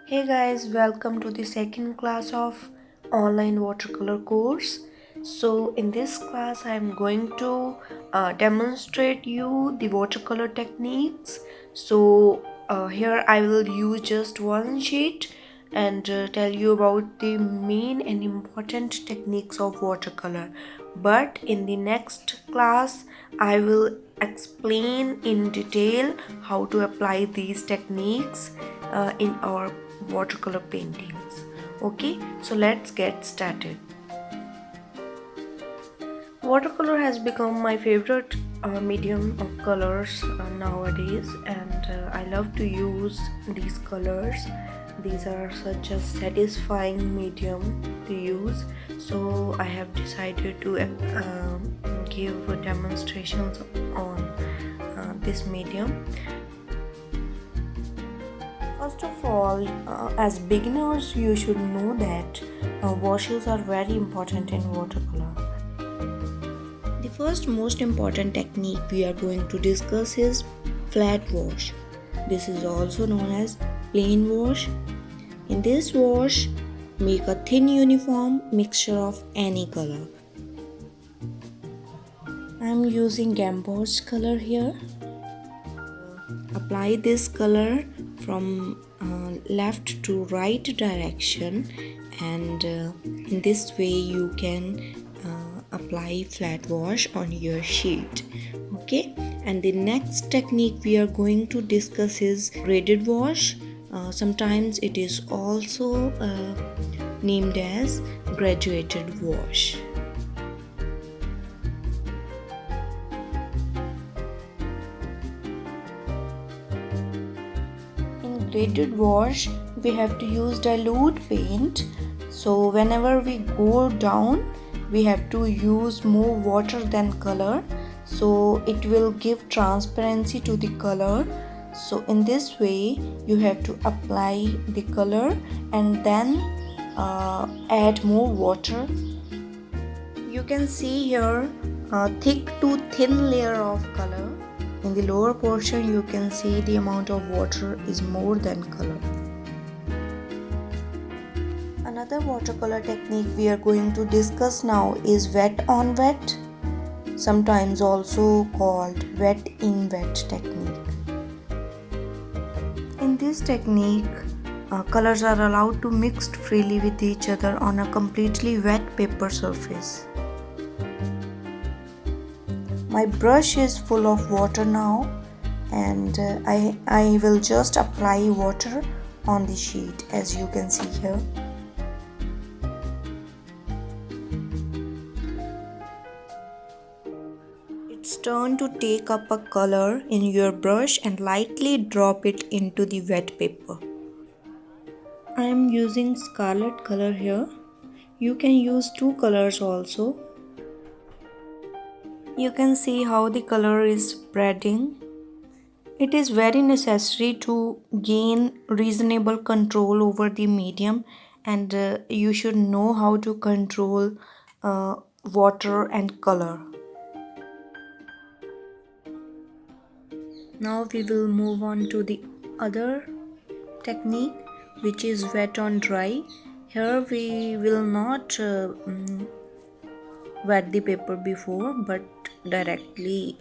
Hey guys, welcome to the second class of online watercolor course. So in this class I am going to demonstrate you the watercolor techniques. Here I will use just one sheet and tell you about the main and important techniques of watercolor. But in the next class I will explain in detail how to apply these techniques in our watercolor paintings. Okay, so let's get started. Watercolor has become my favorite medium of colors nowadays, and I love to use these colors. These are such a satisfying medium to use, so I have decided to give demonstrations on this medium. First of all, as beginners, you should know that washes are very important in watercolor. The first most important technique we are going to discuss is flat wash. This is also known as plain wash. In this wash, make a thin uniform mixture of any color. I am using embossed color here. Apply this color from left to right direction, and in this way you can apply flat wash on your sheet. Okay, and the next technique we are going to discuss is braided wash. Sometimes it is also named as graduated wash. Braided wash, we have to use dilute paint, so whenever we go down we have to use more water than color, so it will give transparency to the color. So in this way you have to apply the color and then add more water. You can see here a thick to thin layer of color. In the lower portion you can see the amount of water is more than color. Another watercolor technique we are going to discuss now is wet on wet, sometimes also called wet in wet technique. In this technique, colors are allowed to mix freely with each other on a completely wet paper surface. My brush is full of water now, and I will just apply water on the sheet, as you can see here. It's turn to take up a color in your brush and lightly drop it into the wet paper. I am using scarlet color here. You can use two colors also. You can see how the color is spreading. It is very necessary to gain reasonable control over the medium, and you should know how to control water and color. Now we will move on to the other technique, which is wet on dry. Here we will not wet the paper before, but directly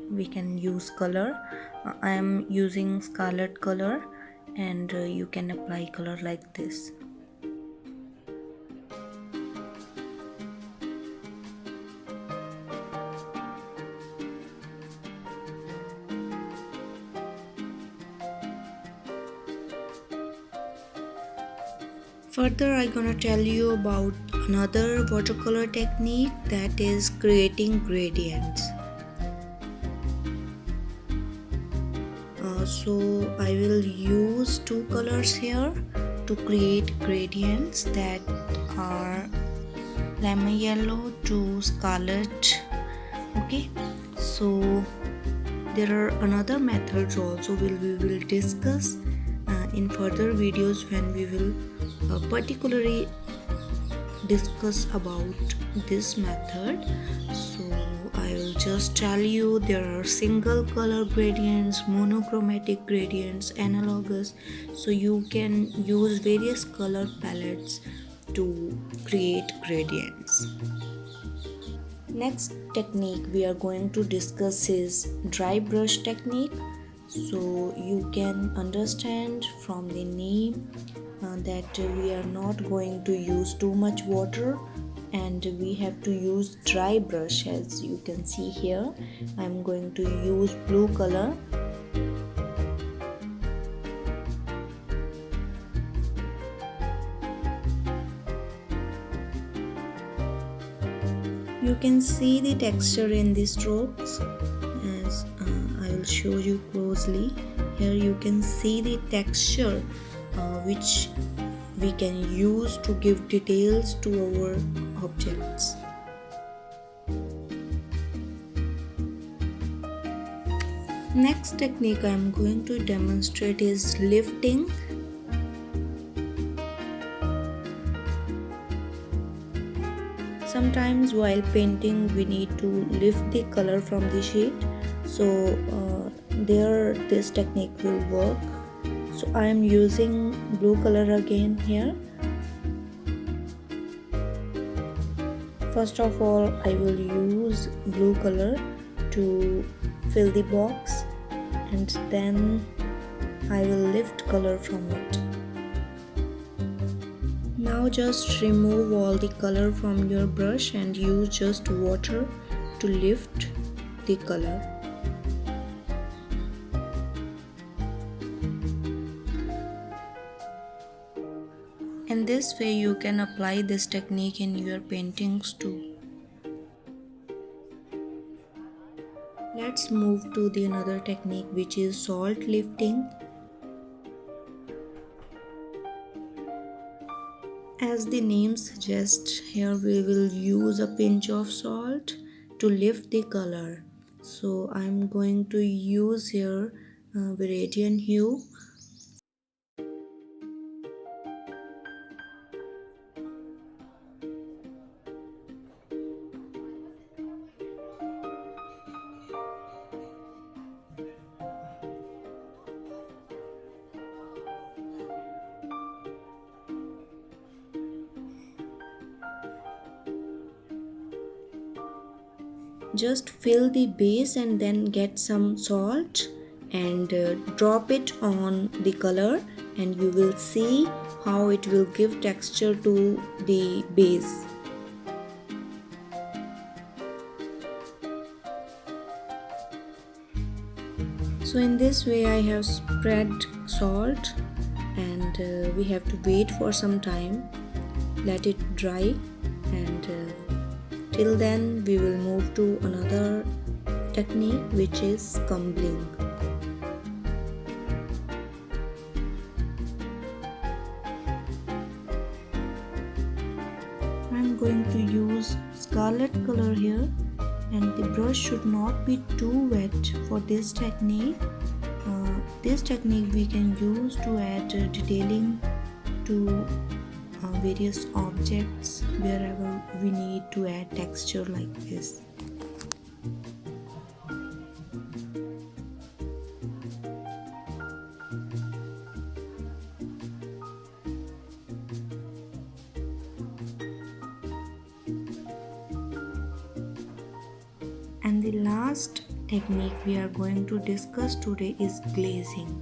we can use color. I am using scarlet color, and you can apply color like this. Further, I'm gonna tell you about another watercolor technique, that is creating gradients. So I will use two colors here to create gradients that are lemon yellow to scarlet. Okay, so there are another methods also we will discuss in further videos when we will particularly discuss about this method. So I will just tell you there are single color gradients, monochromatic gradients, analogous, so you can use various color palettes to create gradients. Next technique we are going to discuss is dry brush technique. So you can understand from the name that we are not going to use too much water and we have to use dry brush. As you can see here, I'm going to use blue color. You can see the texture in the strokes, as I will show you closely. Here you can see the texture which we can use to give details to our objects. Next technique I am going to demonstrate is lifting. Sometimes while painting we need to lift the color from the sheet, so this technique will work. So I am using blue color again here. First of all, I will use blue color to fill the box and then I will lift color from it. Now just remove all the color from your brush and use just water to lift the color. In this way you can apply this technique in your paintings too. Let's move to the another technique, which is salt lifting. As the name suggests, here we will use a pinch of salt to lift the color. So I'm going to use here Viridian hue. Just fill the base and then get some salt and drop it on the color, and you will see how it will give texture to the base. So in this way I have spread salt, and we have to wait for some time, let it dry, and till then we will move to another technique, which is scumbling. I'm going to use scarlet color here, and the brush should not be too wet for this technique. This technique we can use to add detailing to various objects wherever we need to add texture like this. And the last technique we are going to discuss today is glazing.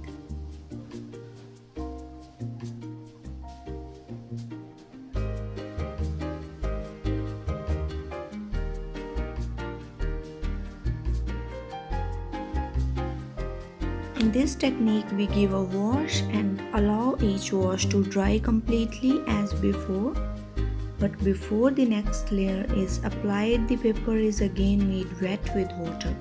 In this technique we give a wash and allow each wash to dry completely as before. But before the next layer is applied, the paper is again made wet with water.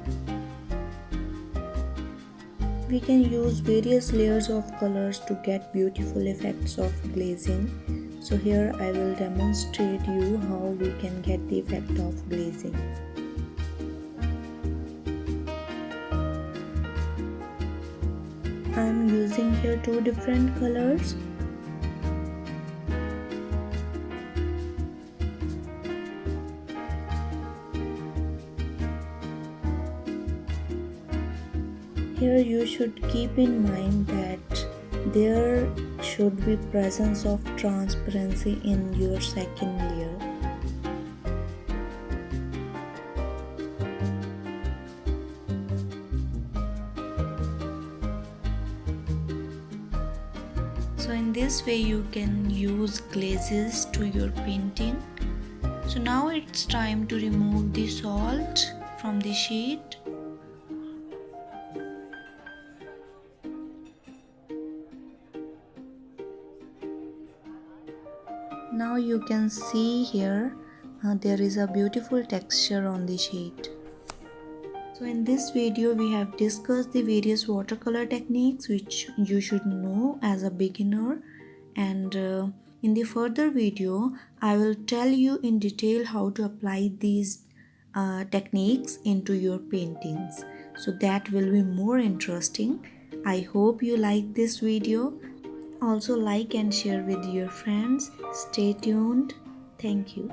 We can use various layers of colors to get beautiful effects of glazing. So here I will demonstrate you how we can get the effect of glazing. I am using here two different colors. here you should keep in mind that there should be presence of transparency in your second layer. So in this way you can use glazes to your painting. So now it's time to remove the salt from the sheet. Now you can see here there is a beautiful texture on the sheet. So in this video we have discussed the various watercolor techniques which you should know as a beginner, and in the further video I will tell you in detail how to apply these techniques into your paintings. So that will be more interesting. I hope you like this video. Also like and share with your friends. Stay tuned. Thank you.